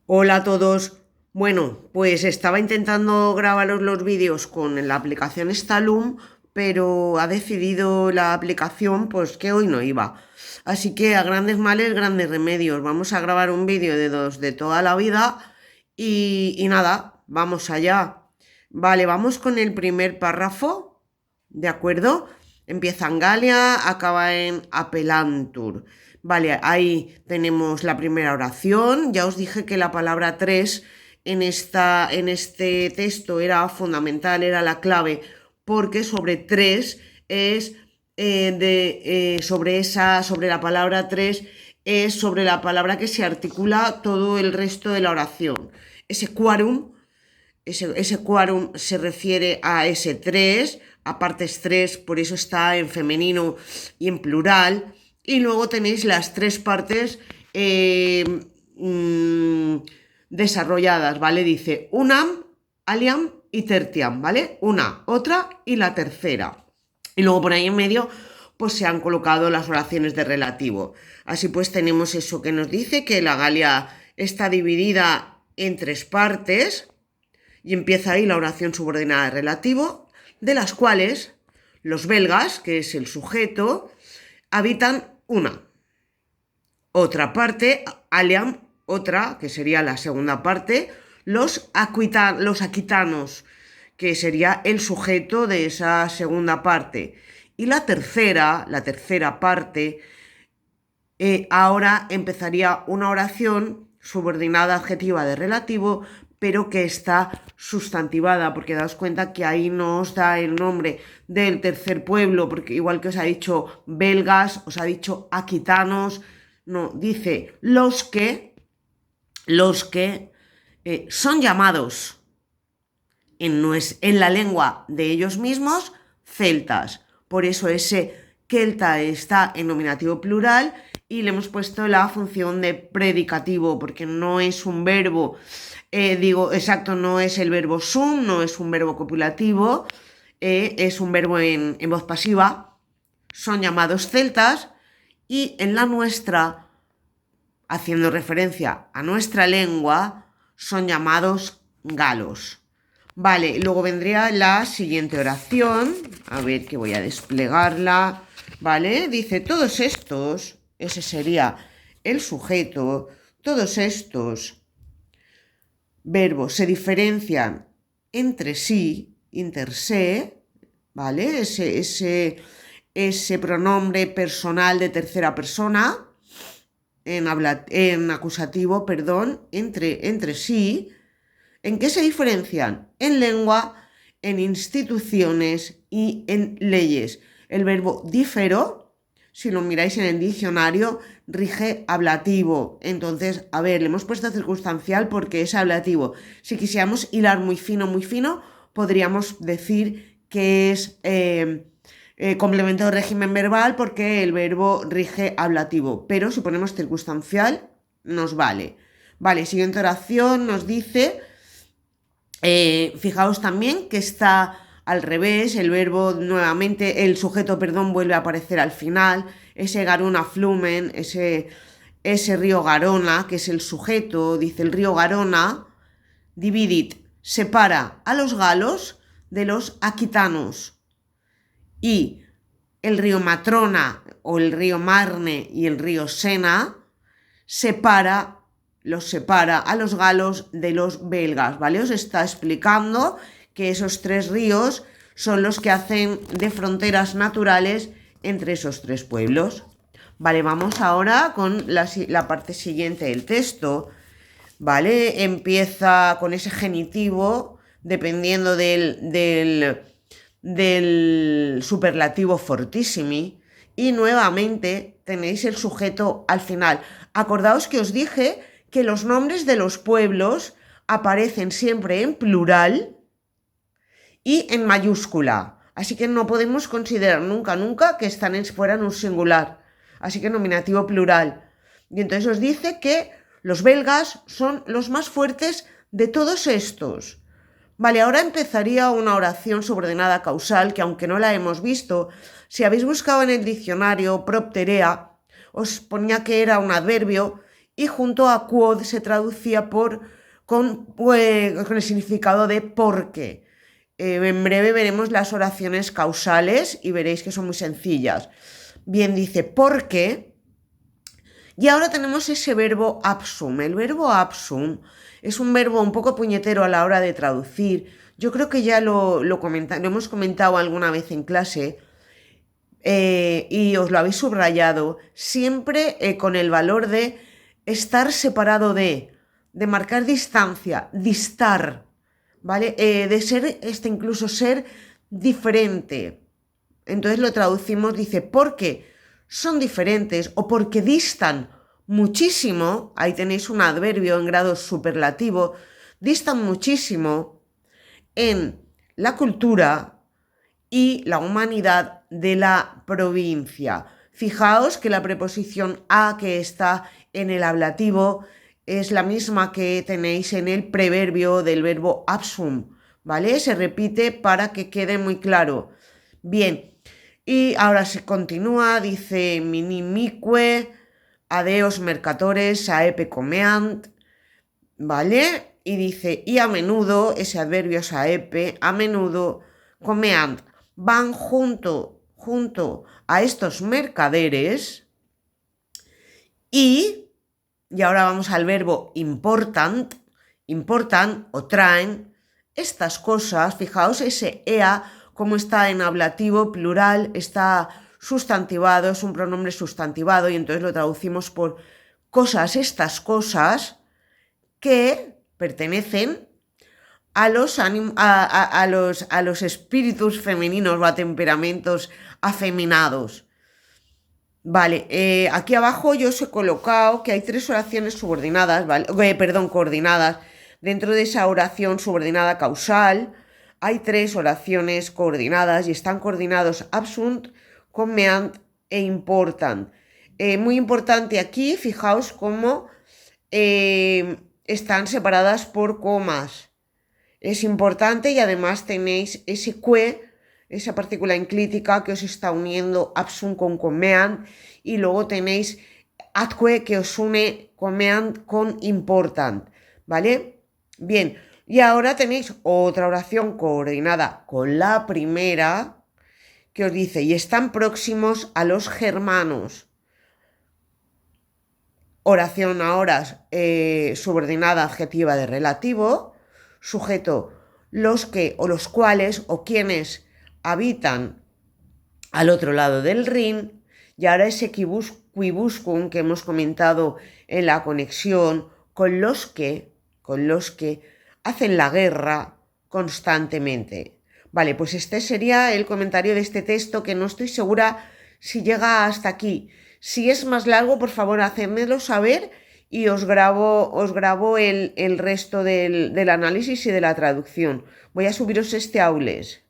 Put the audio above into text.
Hola a todos. Bueno, pues estaba intentando grabaros los vídeos con la aplicación Stalum, pero ha decidido la aplicación pues que hoy no iba. Así que a grandes males, grandes remedios. Vamos a grabar un vídeo de dos de toda la vida y nada, vamos allá. Vale, vamos con el primer párrafo, ¿de acuerdo? Empieza en Galia, acaba en Apelantur. Vale, ahí tenemos la primera oración. Ya os dije que la palabra tres en este texto era fundamental, era la clave, porque sobre tres es sobre la palabra tres es sobre la palabra que se articula todo el resto de la oración. Ese quorum ese quórum se refiere a ese tres, a partes tres, por eso está en femenino y en plural. Y luego tenéis las tres partes mmm, desarrolladas, ¿vale? Dice unam, aliam y tertiam, ¿vale? Una, otra y la tercera. Y luego por ahí en medio pues se han colocado las oraciones de relativo. Así pues tenemos eso que nos dice que la Galia está dividida en tres partes. Y empieza ahí la oración subordinada de relativo, de las cuales los belgas, que es el sujeto, habitan una. Otra parte, aliam, otra, que sería la segunda parte, los aquitanos, que sería el sujeto de esa segunda parte. Y la tercera parte, ahora empezaría una oración subordinada adjetiva de relativo, pero que está sustantivada, porque daos cuenta que ahí no os da el nombre del tercer pueblo, porque igual que os ha dicho belgas, os ha dicho aquitanos, no, dice los que son llamados en la lengua de ellos mismos celtas. Por eso ese celta está en nominativo plural y le hemos puesto la función de predicativo, porque no es un verbo, no es el verbo sum, no es un verbo copulativo, es un verbo en voz pasiva. Son llamados celtas y en la nuestra, haciendo referencia a nuestra lengua, son llamados galos. Vale, luego vendría la siguiente oración. A ver que voy a desplegarla. Vale, dice todos estos, ese sería el sujeto, todos estos verbos se diferencian entre sí, inter se, ¿vale? Ese pronombre personal de tercera persona, en acusativo, perdón, entre sí. ¿En qué se diferencian? En lengua, en instituciones y en leyes. El verbo difero, si lo miráis en el diccionario, rige ablativo. Entonces, a ver, le hemos puesto circunstancial porque es ablativo. Si quisiéramos hilar muy fino, podríamos decir que es complemento de régimen verbal porque el verbo rige ablativo. Pero si ponemos circunstancial, nos vale. Vale, siguiente oración nos dice... fijaos también que está al revés, el verbo nuevamente, el sujeto, perdón, vuelve a aparecer al final, ese Garona Flumen, ese río Garona, que es el sujeto, dice el río Garona, dividit, separa a los galos de los aquitanos. Y el río Matrona o el río Marne y el río Sena los separa a los galos de los belgas, ¿vale? Os está explicando que esos tres ríos son los que hacen de fronteras naturales entre esos tres pueblos. Vale, vamos ahora con la parte siguiente del texto, ¿vale? Empieza con ese genitivo, dependiendo del superlativo fortissimi, y nuevamente tenéis el sujeto al final. Acordaos que os dije que los nombres de los pueblos aparecen siempre en plural y en mayúscula. Así que no podemos considerar nunca que fueran un singular. Así que nominativo plural. Y entonces os dice que los belgas son los más fuertes de todos estos. Vale, ahora empezaría una oración subordinada causal que, aunque no la hemos visto, si habéis buscado en el diccionario propterea, os ponía que era un adverbio y junto a quod se traducía con el significado de porque. En breve veremos las oraciones causales y veréis que son muy sencillas. Bien, dice porque. Y ahora tenemos ese verbo absum. El verbo absum es un verbo un poco puñetero a la hora de traducir. Yo creo que ya lo hemos comentado alguna vez en clase. Y os lo habéis subrayado, siempre con el valor de estar separado de marcar distancia, distar, ¿vale? De ser, incluso ser diferente. Entonces lo traducimos, dice, porque son diferentes o porque distan muchísimo, ahí tenéis un adverbio en grado superlativo, distan muchísimo en la cultura y la humanidad de la provincia. Fijaos que la preposición a que está en el ablativo es la misma que tenéis en el preverbio del verbo absum, ¿vale? Se repite para que quede muy claro. Bien, y ahora se continúa, dice minimique, adeos mercatores, saepe comeant, ¿vale? Y dice, y a menudo, ese adverbio saepe, a menudo comeant, van junto a estos mercaderes y ahora vamos al verbo important, importan o traen estas cosas. Fijaos ese ea, como está en ablativo plural, está sustantivado, es un pronombre sustantivado y entonces lo traducimos por cosas, estas cosas que pertenecen a los espíritus femeninos o a temperamentos afeminados. Vale, aquí abajo yo os he colocado que hay 3 oraciones subordinadas, ¿vale? Coordinadas. Dentro de esa oración subordinada causal hay 3 oraciones coordinadas y están coordinados absunt, comeant e important. Muy importante aquí, fijaos cómo están separadas por comas. Es importante y además tenéis ese que, esa partícula enclítica que os está uniendo absum con comeant, y luego tenéis atque que os une comeant con important, ¿vale? Bien, y ahora tenéis otra oración coordinada con la primera que os dice, y están próximos a los germanos. Oración ahora subordinada adjetiva de relativo, sujeto los que o los cuales o quienes habitan al otro lado del Rin, y ahora ese quibuscum que hemos comentado en la conexión con los que hacen la guerra constantemente. Vale, pues este sería el comentario de este texto, que no estoy segura si llega hasta aquí. Si es más largo, por favor, hacedmelo saber y os grabo el resto del análisis y de la traducción. Voy a subiros este Aules.